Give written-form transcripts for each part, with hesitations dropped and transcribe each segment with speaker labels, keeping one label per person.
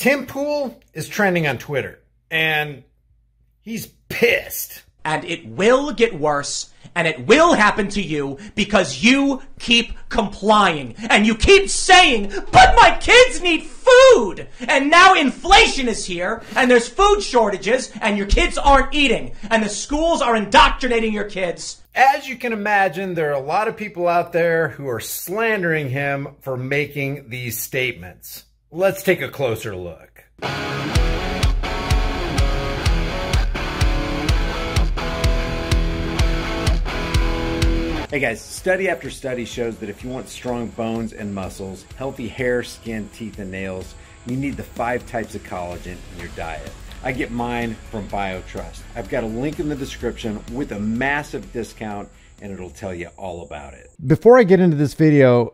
Speaker 1: Tim Pool is trending on Twitter, and he's pissed.
Speaker 2: And it will get worse, and it will happen to you because you keep complying. And you keep saying, but my kids need food! And now inflation is here, and there's food shortages, and your kids aren't eating. And the schools are indoctrinating your kids.
Speaker 1: As you can imagine, there are a lot of people out there who are slandering him for making these statements. Let's take a closer look.
Speaker 3: Hey guys, study after study shows that if you want strong bones and muscles, healthy hair, skin, teeth, and nails, you need the 5 types of collagen in your diet. I get mine from BioTrust. I've got a link in the description with a massive discount, and it'll tell you all about it.
Speaker 4: Before I get into this video,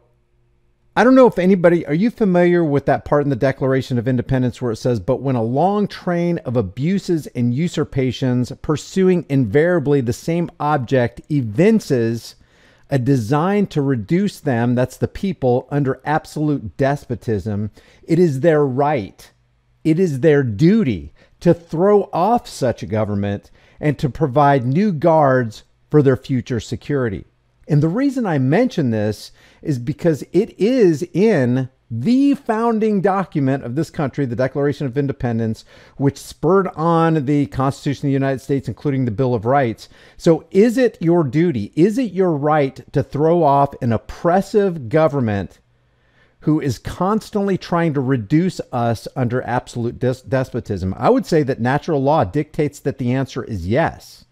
Speaker 4: I don't know if anybody, are you familiar with that part in the Declaration of Independence where it says, but when a long train of abuses and usurpations pursuing invariably the same object evinces a design to reduce them, that's the people, under absolute despotism, it is their right, it is their duty to throw off such a government and to provide new guards for their future security. And the reason I mention this is because it is in the founding document of this country, the Declaration of Independence, which spurred on the Constitution of the United States, including the Bill of Rights. So is it your duty, is it your right to throw off an oppressive government who is constantly trying to reduce us under absolute despotism? I would say that natural law dictates that the answer is yes.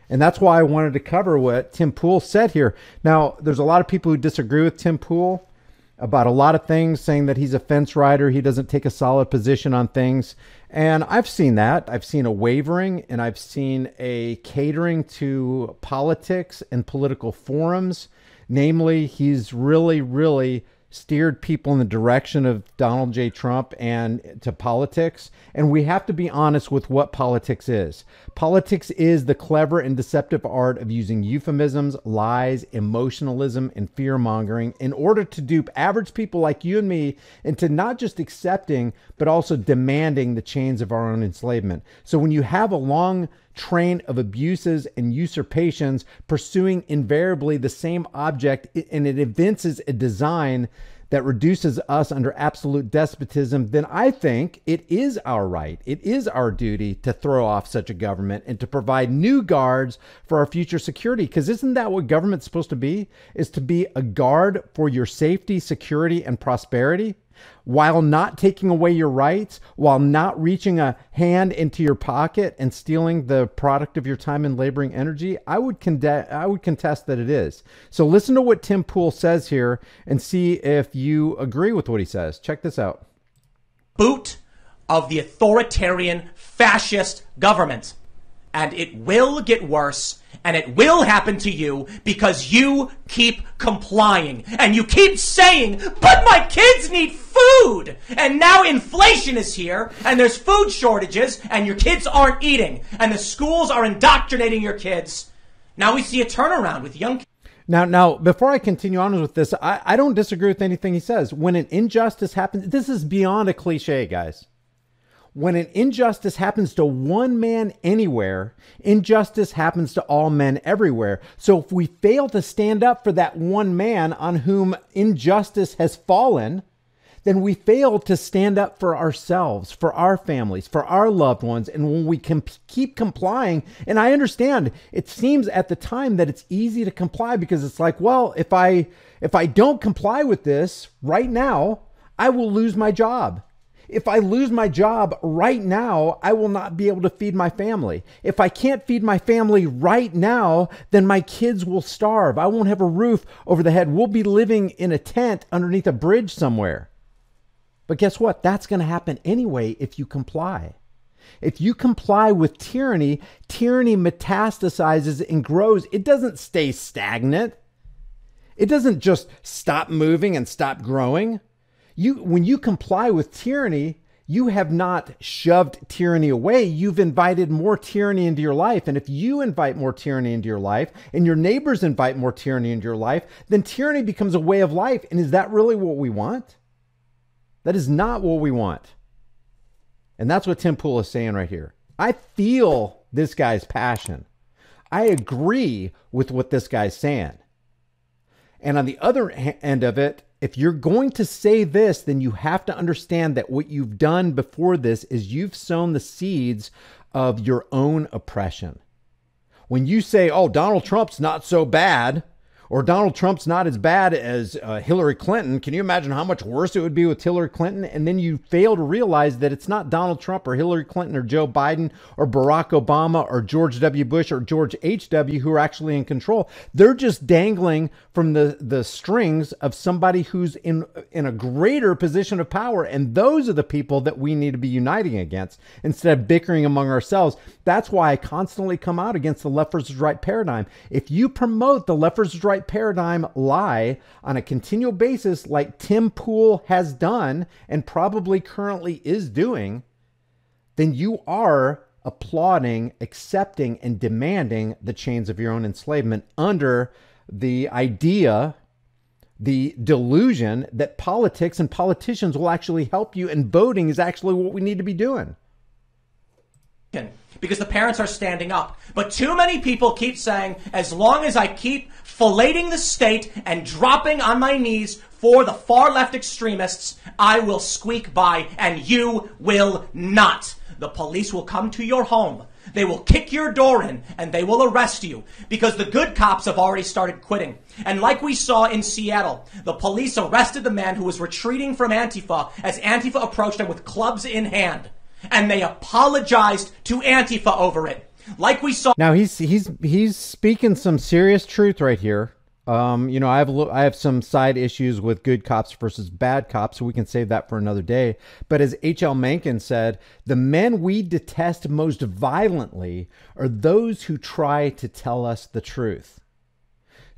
Speaker 4: And that's why I wanted to cover what Tim Pool said here. Now, there's a lot of people who disagree with Tim Pool about a lot of things, saying that he's a fence rider. He doesn't take a solid position on things. And I've seen that. I've seen a wavering, and I've seen a catering to politics and political forums. Namely, he's really steered people in the direction of Donald J. Trump and to politics. And we have to be honest with what politics is. Politics is the clever and deceptive art of using euphemisms, lies, emotionalism, and fear-mongering in order to dupe average people like you and me into not just accepting, but also demanding the chains of our own enslavement. So when you have a long train of abuses and usurpations pursuing invariably the same object, and it evinces a design that reduces us under absolute despotism, then I think it is our right, it is our duty to throw off such a government and to provide new guards for our future security. Because isn't that what government's supposed to be? Is to be a guard for your safety, security, and prosperity, while not taking away your rights, while not reaching a hand into your pocket and stealing the product of your time and laboring energy. I would contest that it is. So listen to what Tim Pool says here and see if you agree with what he says. Check this out.
Speaker 2: Boot of the authoritarian fascist government. And it will get worse, and it will happen to you because you keep complying. And you keep saying, but my kids need food! And now inflation is here, and there's food shortages, and your kids aren't eating. And the schools are indoctrinating your kids. Now we see a turnaround with young kids.
Speaker 4: Now, before I continue on with this, I don't disagree with anything he says. When an injustice happens, this is beyond a cliche, guys. When an injustice happens to one man anywhere, injustice happens to all men everywhere. So if we fail to stand up for that one man on whom injustice has fallen, then we fail to stand up for ourselves, for our families, for our loved ones. And when we can keep complying, and I understand it seems at the time that it's easy to comply because it's like, well, if I don't comply with this right now, I will lose my job. If I lose my job right now, I will not be able to feed my family. If I can't feed my family right now, then my kids will starve. I won't have a roof over the head. We'll be living in a tent underneath a bridge somewhere. But guess what? That's going to happen anyway if you comply. If you comply with tyranny, tyranny metastasizes and grows. It doesn't stay stagnant. It doesn't just stop moving and stop growing. When you comply with tyranny, you have not shoved tyranny away. You've invited more tyranny into your life. And if you invite more tyranny into your life and your neighbors invite more tyranny into your life, then tyranny becomes a way of life. And is that really what we want? That is not what we want. And that's what Tim Pool is saying right here. I feel this guy's passion. I agree with what this guy's saying. And on the other end of it, if you're going to say this, then you have to understand that what you've done before this is you've sown the seeds of your own oppression. When you say, oh, Donald Trump's not so bad, or Donald Trump's not as bad as Hillary Clinton, can you imagine how much worse it would be with Hillary Clinton? And then you fail to realize that it's not Donald Trump or Hillary Clinton or Joe Biden or Barack Obama or George W. Bush or George H.W. who are actually in control. They're just dangling from the strings of somebody who's in a greater position of power. And those are the people that we need to be uniting against instead of bickering among ourselves. That's why I constantly come out against the left versus right paradigm. If you promote the left versus right paradigm lie on a continual basis like Tim Pool has done and probably currently is doing, then you are applauding, accepting, and demanding the chains of your own enslavement under the idea, the delusion that politics and politicians will actually help you and voting is actually what we need to be doing.
Speaker 2: Because the parents are standing up. But too many people keep saying, as long as I keep filleting the state and dropping on my knees for the far left extremists, I will squeak by, and you will not. The police will come to your home. They will kick your door in and they will arrest you because the good cops have already started quitting. And like we saw in Seattle, the police arrested the man who was retreating from Antifa as Antifa approached him with clubs in hand. And they apologized to Antifa over it. Like we saw.
Speaker 4: Now he's speaking some serious truth right here. You know, I have some side issues with good cops versus bad cops, so we can save that for another day. But as H.L. Mencken said, the men we detest most violently are those who try to tell us the truth.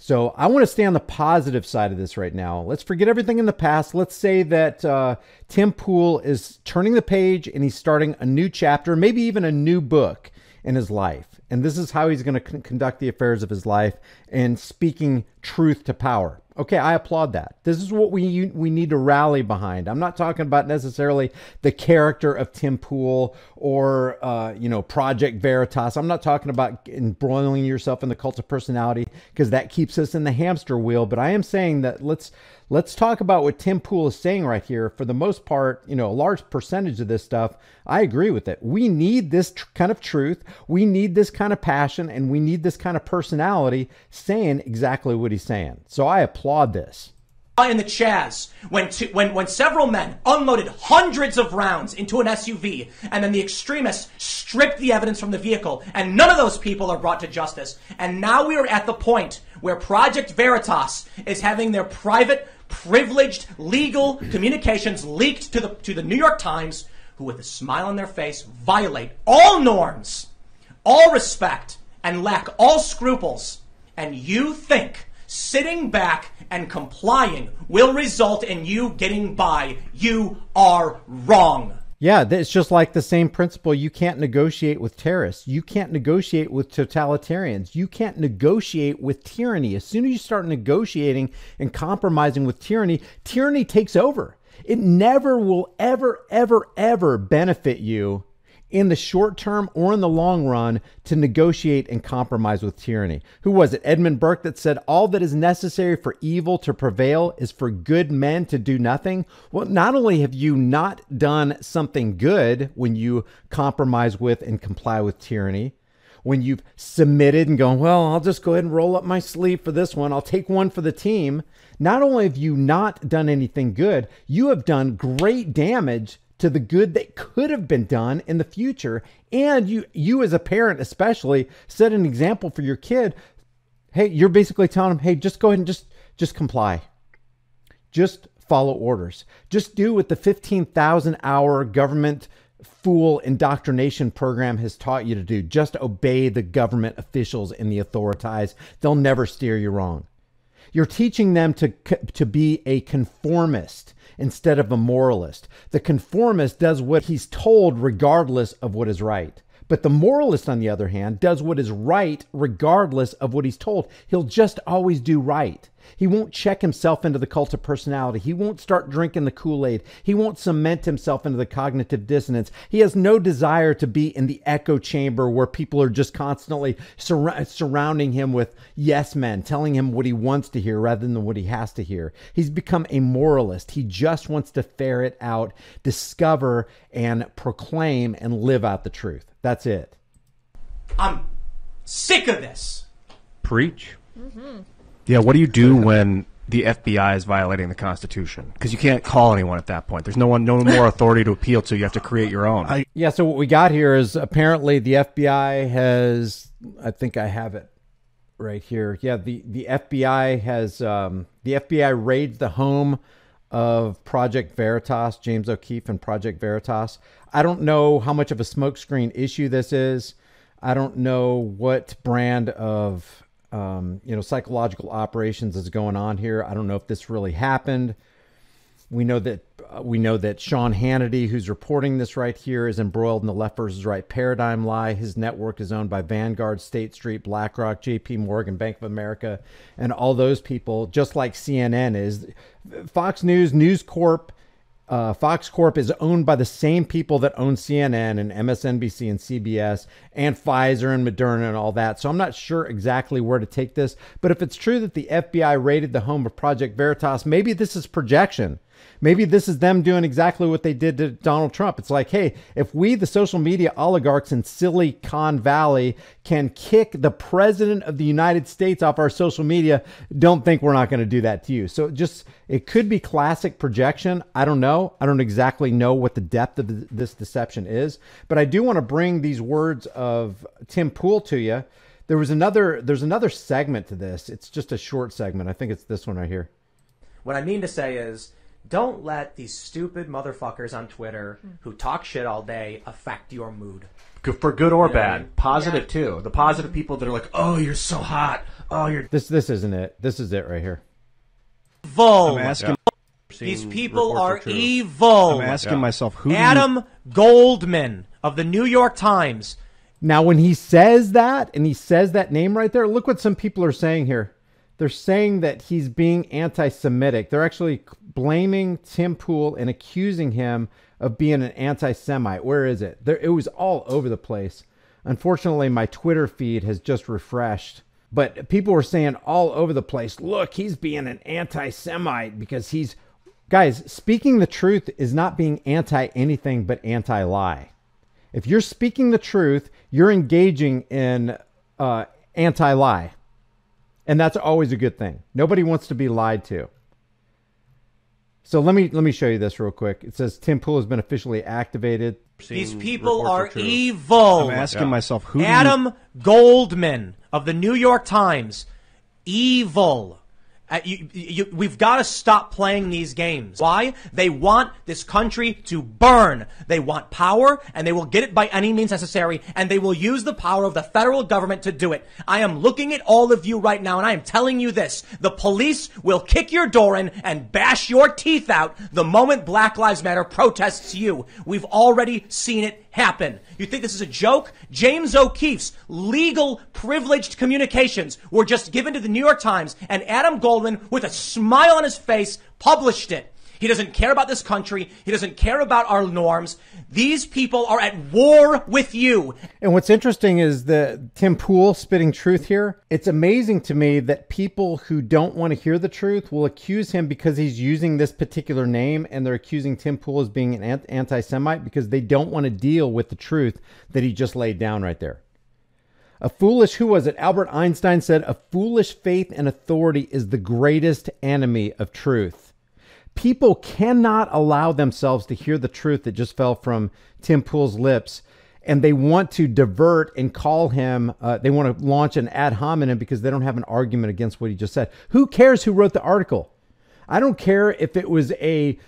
Speaker 4: So I want to stay on the positive side of this right now. Let's forget everything in the past. Let's say that Tim Pool is turning the page and he's starting a new chapter, maybe even a new book in his life. And this is how he's going to conduct the affairs of his life and speaking truth to power. Okay, I applaud that. This is what we need to rally behind. I'm not talking about necessarily the character of Tim Pool or, you know, Project Veritas. I'm not talking about embroiling yourself in the cult of personality because that keeps us in the hamster wheel. But I am saying that let's talk about what Tim Pool is saying right here. For the most part, you know, a large percentage of this stuff, I agree with it. We need this kind of truth. We need this kind of passion, and we need this kind of personality saying exactly what he's saying. So I applaud this.
Speaker 2: In the Chaz, when several men unloaded hundreds of rounds into an SUV, and then the extremists stripped the evidence from the vehicle, and none of those people are brought to justice. And now we are at the point where Project Veritas is having their private, privileged, legal communications leaked to the New York Times, who with a smile on their face violate all norms, all respect, and lack all scruples. And you think sitting back and complying will result in you getting by. You are wrong.
Speaker 4: Yeah, it's just like the same principle. You can't negotiate with terrorists. You can't negotiate with totalitarians. You can't negotiate with tyranny. As soon as you start negotiating and compromising with tyranny, tyranny takes over. It never will ever, ever, ever benefit you in the short term or in the long run to negotiate and compromise with tyranny. Who was it? Edmund Burke that said, all that is necessary for evil to prevail is for good men to do nothing. Well, not only have you not done something good when you compromise with and comply with tyranny, when you've submitted and gone, well, I'll just go ahead and roll up my sleeve for this one. I'll take one for the team. Not only have you not done anything good, you have done great damage to the good that could have been done in the future. And you as a parent especially set an example for your kid. Hey, you're basically telling them, hey, just go ahead and just comply. Just follow orders. Just do what the 15,000 hour government fool indoctrination program has taught you to do. Just obey the government officials and the authorities. They'll never steer you wrong. You're teaching them to be a conformist instead of a moralist. The conformist does what he's told regardless of what is right. But the moralist, on the other hand, does what is right regardless of what he's told. He'll just always do right. He won't check himself into the cult of personality. He won't start drinking the Kool-Aid. He won't cement himself into the cognitive dissonance. He has no desire to be in the echo chamber where people are just constantly surrounding him with yes men, telling him what he wants to hear rather than what he has to hear. He's become a moralist. He just wants to ferret out, discover, and proclaim and live out the truth. That's it.
Speaker 2: I'm sick of this.
Speaker 5: Preach. Yeah, what do you do when the FBI is violating the Constitution? Because you can't call anyone at that point. There's no more authority to appeal to. You have to create your own.
Speaker 4: Yeah, so what we got here is apparently the FBI has, I think I have it right here. Yeah, the FBI has, the FBI raided the home of Project Veritas, James O'Keefe and Project Veritas. I don't know how much of a smokescreen issue this is. I don't know what brand of psychological operations is going on here. I don't know if this really happened. We know that Sean Hannity, who's reporting this right here, is embroiled in the left versus right paradigm lie. His network is owned by Vanguard, State Street, BlackRock, JP Morgan, Bank of America, and all those people, just like CNN is. Fox News, News Corp, Fox Corp is owned by the same people that own CNN and MSNBC and CBS and Pfizer and Moderna and all that. So I'm not sure exactly where to take this. But if it's true that the FBI raided the home of Project Veritas, maybe this is projection. Maybe this is them doing exactly what they did to Donald Trump. It's like, hey, if we, the social media oligarchs in Silicon Valley, can kick the president of the United States off our social media, don't think we're not going to do that to you. So it could be classic projection. I don't know. I don't exactly know what the depth of this deception is. But I do want to bring these words of Tim Pool to you. There's another segment to this. It's just a short segment. I think it's this one right here.
Speaker 2: What I mean to say is, don't let these stupid motherfuckers on Twitter who talk shit all day affect your mood.
Speaker 5: For good or bad. Positive, too. The positive people that are like, oh, you're so hot. Oh, you're...
Speaker 4: This isn't it. This is it right here.
Speaker 2: Evil.
Speaker 5: I'm asking...
Speaker 2: These people are evil.
Speaker 5: I'm asking myself, who
Speaker 2: Adam Goldman of the New York Times.
Speaker 4: Now, when he says that, and he says that name right there, look what some people are saying here. They're saying that he's being anti-Semitic. They're actually blaming Tim Pool and accusing him of being an anti-Semite. Where is it? It was all over the place. Unfortunately, my Twitter feed has just refreshed. But people were saying all over the place, look, he's being an anti-Semite because he's... Guys, speaking the truth is not being anti-anything but anti-lie. If you're speaking the truth, you're engaging in anti-lie. And that's always a good thing. Nobody wants to be lied to. So let me show you this real quick. It says Tim Pool has been officially activated.
Speaker 2: These people are evil.
Speaker 5: I'm asking myself, who
Speaker 2: Adam Goldman of the New York Times. Evil. We've got to stop playing these games. Why? They want this country to burn. They want power, and they will get it by any means necessary, and they will use the power of the federal government to do it. I am looking at all of you right now, and I am telling you this. The police will kick your door in and bash your teeth out the moment Black Lives Matter protests you. We've already seen it happen. You think this is a joke? James O'Keefe's legal privileged communications were just given to the New York Times, and Adam Goldman, with a smile on his face, published it. He doesn't care about this country. He doesn't care about our norms. These people are at war with you.
Speaker 4: And what's interesting is the Tim Pool spitting truth here. It's amazing to me that people who don't want to hear the truth will accuse him because he's using this particular name, and they're accusing Tim Pool as being an anti-Semite because they don't want to deal with the truth that he just laid down right there. Who was it? Albert Einstein said, a foolish faith in authority is the greatest enemy of truth. People cannot allow themselves to hear the truth that just fell from Tim Pool's lips, and they want to divert and call him, they want to launch an ad hominem because they don't have an argument against what he just said. Who cares who wrote the article? I don't care if it was a,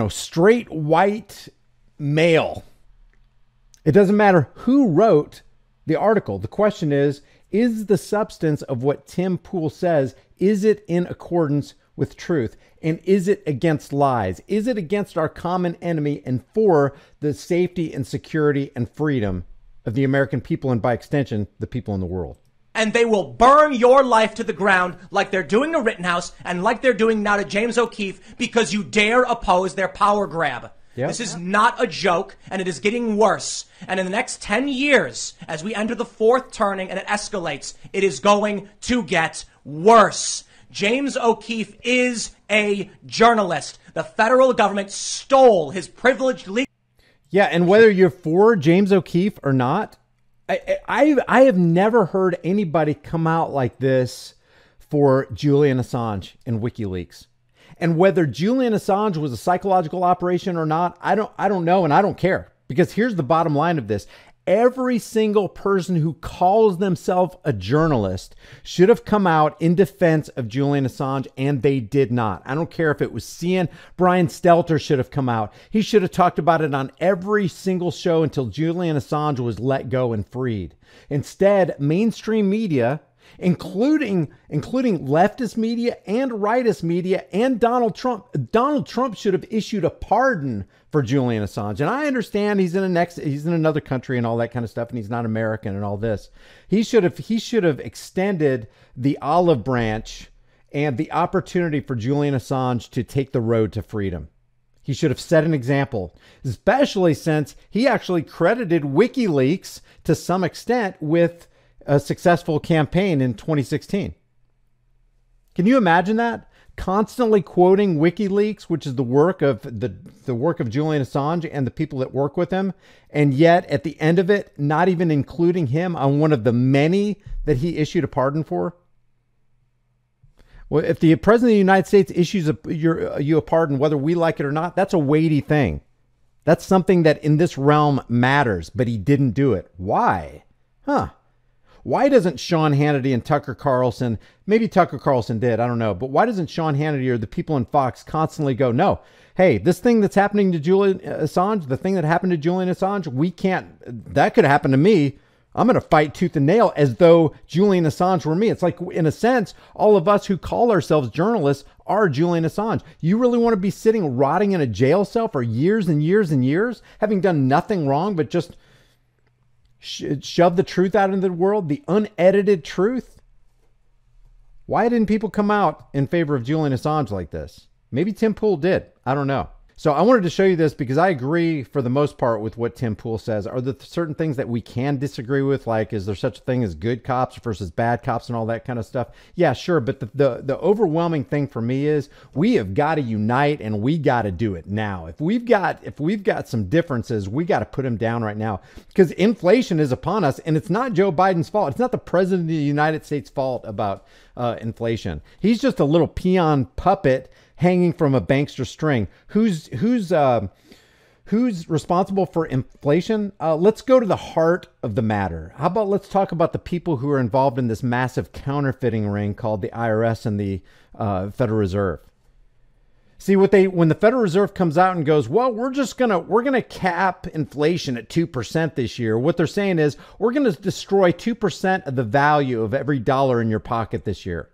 Speaker 4: straight white male. It doesn't matter who wrote the article. The question is the substance of what Tim Pool says, is it in accordance with truth? And is it against lies? Is it against our common enemy and for the safety and security and freedom of the American people and by extension, the people in the world?
Speaker 2: and they will burn your life to the ground like they're doing to Rittenhouse and like they're doing now to James O'Keefe because you dare oppose their power grab. Yep. This is not a joke, and it is getting worse. And in the next 10 years, as we enter the fourth turning and it escalates, it is going to get worse. James O'Keefe is a journalist. The federal government stole his privileged legal...
Speaker 4: Yeah, and whether you're for James O'Keefe or not, I have never heard anybody come out like this for Julian Assange and WikiLeaks. And whether Julian Assange was a psychological operation or not, I don't know, and I don't care. Because here's the bottom line of this. Every single person who calls themselves a journalist should have come out in defense of Julian Assange, and they did not. I don't care if it was CNN. Brian Stelter should have come out. He should have talked about it on every single show until Julian Assange was let go and freed. Instead, mainstream media, including leftist media and rightist media and Donald Trump should have issued a pardon for Julian Assange. And I understand he's in another country and all that kind of stuff, and he's not American and all this. He should have extended the olive branch and the opportunity for Julian Assange to take the road to freedom. He should have set an example, especially since he actually credited WikiLeaks to some extent with a successful campaign in 2016. Can you imagine that? Constantly quoting WikiLeaks, which is the work of the work of Julian Assange and the people that work with him, and yet at the end of it, not even including him on one of the many that he issued a pardon for. Well, if the President of the United States issues you a pardon, whether we like it or not, that's a weighty thing. That's something that in this realm matters, but he didn't do it. Why? Why doesn't Sean Hannity and Tucker Carlson, maybe Tucker Carlson did, I don't know, but why doesn't Sean Hannity or the people in Fox constantly go, no, hey, this thing that's happening to Julian Assange, the thing that happened to Julian Assange, that could happen to me. I'm going to fight tooth and nail as though Julian Assange were me. It's like, in a sense, all of us who call ourselves journalists are Julian Assange. You really want to be sitting rotting in a jail cell for years and years and years, having done nothing wrong but just shove the truth out into the world, the unedited truth? Why didn't people come out in favor of Julian Assange like this? Maybe Tim Pool did. I don't know. So I wanted to show you this because I agree for the most part with what Tim Pool says. Are there certain things that we can disagree with? Like, is there such a thing as good cops versus bad cops and all that kind of stuff? Yeah, sure. But the overwhelming thing for me is we have got to unite, and we got to do it now. If we've got some differences, we got to put them down right now, because inflation is upon us, and it's not Joe Biden's fault. It's not the President of the United States' fault about inflation. He's just a little peon puppet hanging from a bankster string. Who's responsible for inflation? Let's go to the heart of the matter. How about let's talk about the people who are involved in this massive counterfeiting ring called the IRS and the Federal Reserve. See, when the Federal Reserve comes out and goes, well, we're gonna cap inflation at 2% this year. What they're saying is we're gonna destroy 2% of the value of every dollar in your pocket this year.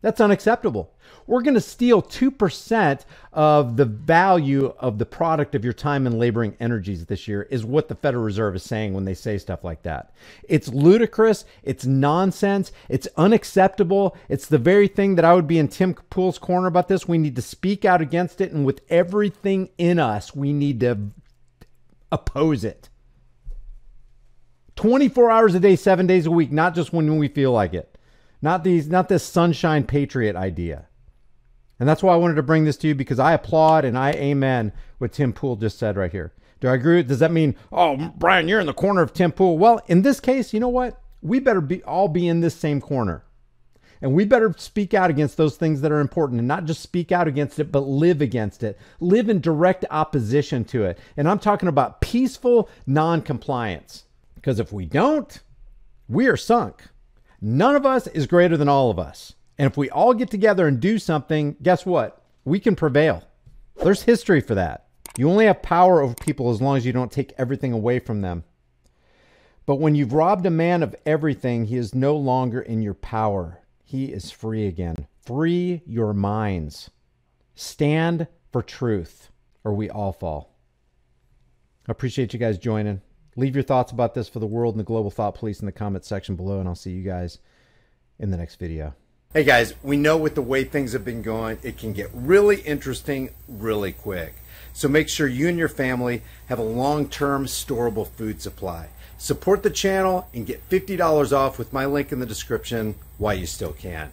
Speaker 4: That's unacceptable. We're going to steal 2% of the value of the product of your time and laboring energies this year, is what the Federal Reserve is saying when they say stuff like that. It's ludicrous. It's nonsense. It's unacceptable. It's the very thing that I would be in Tim Pool's corner about this. We need to speak out against it, and with everything in us, we need to oppose it. 24 hours a day, 7 days a week, not just when we feel like it. Not this sunshine patriot idea. And that's why I wanted to bring this to you, because I applaud and I amen what Tim Pool just said right here. Do I agree? Does that mean, oh, Brian, you're in the corner of Tim Pool? Well, in this case, you know what? We better all be in this same corner. And we better speak out against those things that are important, and not just speak out against it, but live against it. Live in direct opposition to it. And I'm talking about peaceful non-compliance. Because if we don't, we are sunk. None of us is greater than all of us. And if we all get together and do something, guess what? We can prevail. There's history for that. You only have power over people as long as you don't take everything away from them. But when you've robbed a man of everything, he is no longer in your power. He is free again. Free your minds. Stand for truth, or we all fall. I appreciate you guys joining. Leave your thoughts about this for the world and the global thought police in the comment section below, and I'll see you guys in the next video.
Speaker 1: Hey guys, we know with the way things have been going, it can get really interesting really quick. So make sure you and your family have a long-term storable food supply. Support the channel and get $50 off with my link in the description while you still can.